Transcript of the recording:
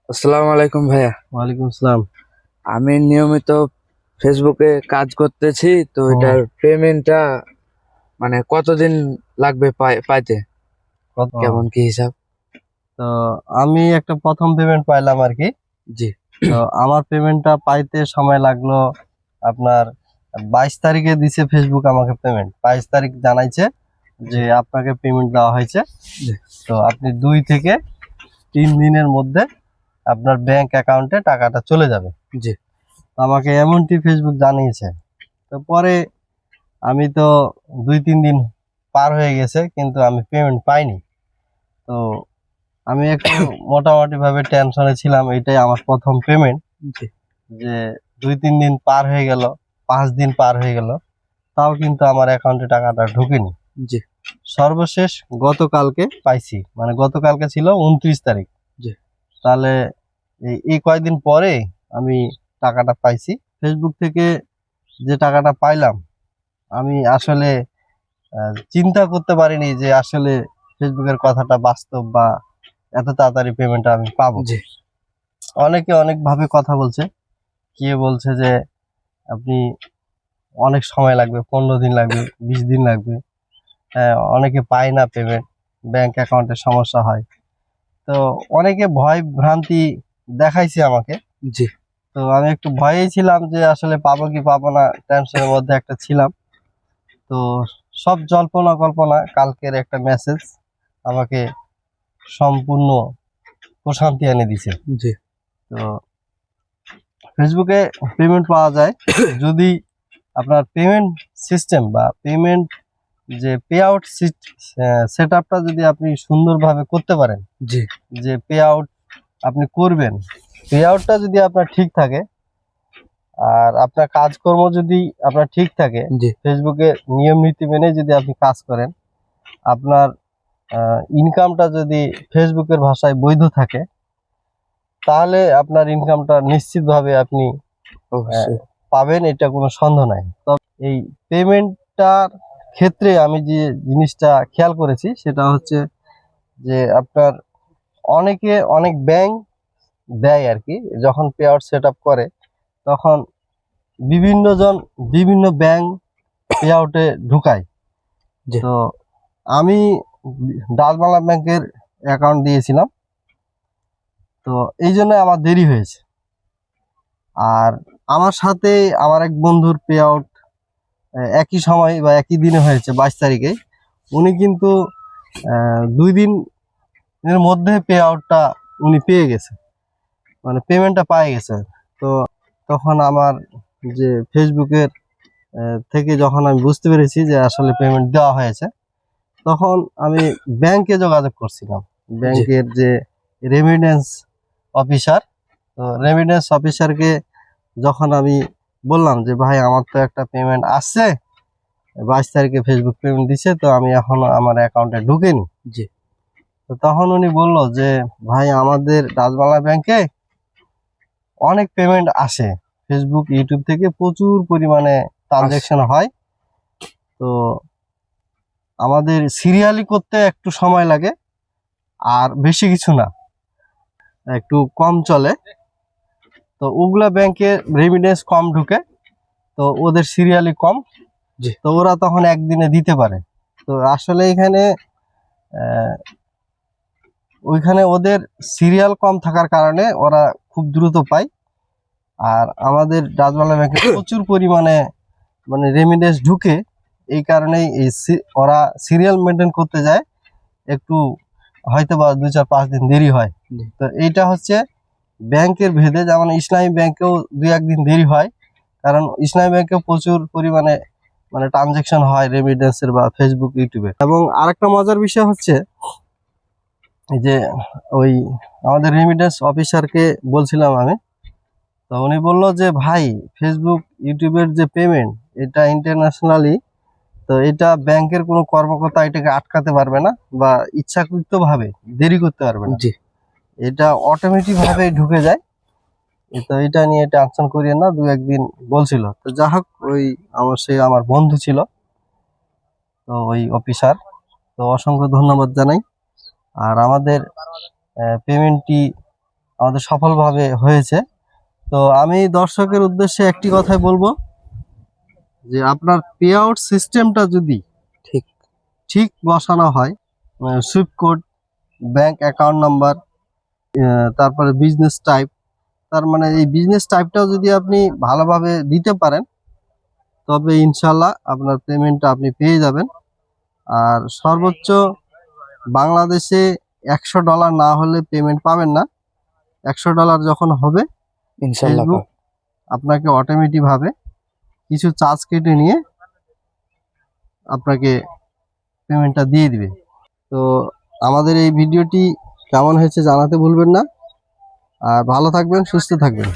আসসালামু আলাইকুম ভাইয়া। ওয়ালাইকুম আসসালাম। আমি নিয়মিত ফেসবুকে কাজ করতেছি, তো হুম। এটার পেমেন্টটা মানে কতদিন লাগবে পাইতে? ও, কেমন কি হিসাব? তো আমি একটা প্রথম পেমেন্ট পাইলাম আর কি। জি। তো আমার পেমেন্টটা পাইতে সময় লাগলো আপনার 22 তারিখে দিছে ফেসবুক আমাকে পেমেন্ট। 22 তারিখ জানাইছে জি। যে আপনাকে পেমেন্ট দেওয়া হয়েছে। জি। তো আপনি 2 থেকে 3 দিনের মধ্যে আপনার ব্যাংক অ্যাকাউন্টে টাকাটা চলে যাবে। জি। তো আমাকে এমনটি ফেসবুক জানিয়েছে। তো পরে আমি তো 2-3 দিন পার হয়ে গেছে কিন্তু আমি পেমেন্ট পাইনি। তো আমি একটু মোটামুটি ভাবে টেনশনে ছিলাম, এটাই আমার প্রথম পেমেন্ট। জি। যে 2-3 দিন পার হয়ে গেল, 5 দিন পার হয়ে গেল, তাও কিন্তু আমার অ্যাকাউন্টে টাকাটা ঢোকেনি। জি। সর্বশেষ গতকালকে পাইছি, মানে গতকালকে ছিল 29 তারিখ। জি। তাহলে এই কয়েকদিন পরে আমি টাকাটা পাইছি ফেসবুক থেকে। যে টাকাটা পাইলাম আমি আসলে চিন্তা করতে পারিনি যে আসলে ফেসবুকের কথাটা বাস্তব বা এত তাড়াতাড়ি পেমেন্টটা আমি পাবো। জি। অনেকে অনেক ভাবে কথা বলছে, কে বলছে যে আপনি অনেক সময় লাগবে, 15 দিন লাগবে, 20 দিন লাগবে। হ্যাঁ, অনেকে পায় না পেমেন্ট, ব্যাংক অ্যাকাউন্টের সমস্যা হয়। তো অনেকে ভয় ভ্রান্তি দেখাইছে আমাকে। জি। তো আমি একটু ভয়েই ছিলাম যে আসলে পাবো কি পাবো না, টেনশনের মধ্যে একটা ছিলাম। তো সব জল্পনা কল্পনা, কালকের একটা মেসেজ আমাকে সম্পূর্ণ প্রশান্তি এনে দিছে। জি। তো ফেসবুকে পেমেন্ট পাওয়া যায় যদি আপনার পেমেন্ট সিস্টেম বা পেমেন্ট যে পে আউট সেট আপটা যদি আপনি সুন্দরভাবে করতে পারেন। জি। যে পে আউট আপনি করবেন, পে আউটটা যদি আপনার ঠিক থাকে আর আপনার কাজকর্ম যদি আপনার ঠিক থাকে, জি। ফেসবুকে নিয়ম নীতি মেনে যদি আপনি কাজ করেন, আপনার ইনকামটা যদি ফেসবুকের ভাষায় বৈধ থাকে, তাহলে আপনার ইনকামটা নিশ্চিতভাবে আপনি অবশ্যই। পাবেন, এটা কোনো সন্দেহ নাই। তবে এই পেমেন্টটার ক্ষেত্রে আমি যে জিনিসটা খেয়াল করেছি সেটা হচ্ছে যে আপনার অনেকে অনেক ব্যাংক দেয় আর কি, যখন পে আউট সেট আপ করে তখন বিভিন্ন জন বিভিন্ন ব্যাংক পে আউটে ঢুকায়। জি। তো আমি ডাচ বাংলা ব্যাংকের অ্যাকাউন্ট দিয়েছিলাম, তো এই জন্য আমার দেরি হয়েছে। আর আমার সাথে আমার এক বন্ধুর পে আউট একই সময় বা একই দিনে হয়েছে, 22 তারিখে। উনি কিন্তু 2 দিনের মধ্যে পে আউটটা উনি পেয়ে গেছে, মানে পেমেন্টটা পেয়ে গেছে। তো তখন আমার যে ফেসবুকের থেকে যখন আমি বুঝতে পেরেছি যে আসলে পেমেন্ট দেওয়া হয়েছে, তখন আমি ব্যাংকে যোগাযোগ করছিলাম। জি। ব্যাংকের যে রেমিটেন্স অফিসার, তো রেমিটেন্স অফিসারকে যখন আমি বললাম যে ভাই আমার তো একটা পেমেন্ট আসছে, 22 তারিখে ফেসবুক পেমেন্ট দিছে, তো আমি এখনো আমার অ্যাকাউন্টে ঢুকেনি। জি। তো তখন উনি বলল যে ভাই আমাদের ডাচবাংলা ব্যাংকে অনেক পেমেন্ট আসে, ফেসবুক ইউটিউব থেকে প্রচুর পরিমাণে ট্রানজ্যাকশন হয়। তো আমাদের সিরিয়ালি করতে একটু সময় লাগে, আর বেশি কিছু না, একটু কম চলে। তো ওগুলা ব্যাংকে রেমিটেন্স কম ঢুকে, তো ওদের সিরিয়ালি কম, জি। তো ওরা তখন একদিনে দিতে পারে। তো আসলে এখানে ওইখানে ওদের সিরিয়াল কম থাকার কারণে ওরা খুব দ্রুত পায়। আর আমাদের ডাচবাংলা ব্যাংকে প্রচুর পরিমাণে মানে রেমিটেন্স ঢুকে, এই কারণেই ওরা সিরিয়াল মেনটেন করতে যায়, একটু হয়তো বা 2-4-5 দিন দেরি হয়। জি। তো এইটা হচ্ছে ব্যাংকের ভেদে, যেমন ইসলামী ব্যাংকেও 2-1 দিন দেরি হয়, কারণ ইসলামী ব্যাংকেও প্রচুর পরিমাণে মানে ট্রানজ্যাকশন হয় রেমিটেন্সের বা ফেসবুক ইউটিউবে। এবং আরেকটা মজার বিষয় হচ্ছে এই যে ওই আমাদের রেমিটেন্স অফিসারকে বলছিলাম আমি, তো উনি বললো যে ভাই ফেসবুক ইউটিউবের যে পেমেন্ট, এটা ইন্টারন্যাশনালি, তো এটা ব্যাংকের কোনো কর্মকর্তা এটাকে আটকাতে পারবে না বা ইচ্ছাকৃতভাবে দেরি করতে পারবে না, জি। এটা অটোমেটিক ভাবে ঢুকে যায়। তো এটা নিয়ে টেনশন করিয়ে না, 2-1 দিন বলছিল। তো যা হোক, ওই আমার বন্ধু ছিল, তো ওই অফিসার, তো অসংখ্য ধন্যবাদ জানাই। আর আমাদের পেমেন্টটি আমাদের সফলভাবে হয়েছে। তো আমি দর্শকের উদ্দেশ্যে একটি কথাই বলবো যে আপনার পে আউট সিস্টেমটা যদি ঠিক ঠিক বসানো হয়, Swift code, bank account number, তারপরে বিজনেস টাইপ, তার মানে এই বিজনেস টাইপটাও যদি আপনি ভালোভাবে দিতে পারেন তবে ইনশাল্লাহ আপনার পেমেন্টটা আপনি পেয়ে যাবেন। আর সর্বোচ্চ বাংলাদেশে $100 না হলে পেমেন্ট পাবেন না। $100 যখন হবে ইনশাল্লাহ ফেসবুক আপনাকে অটোমেটিক ভাবে কিছু চার্জ কেটে নিয়ে আপনাকে পেমেন্টটা দিয়ে দিবে। তো আমাদের এই ভিডিওটি কেমন হয়েছে জানাতে ভুলবেন না। আর ভালো থাকবেন, সুস্থ থাকবেন।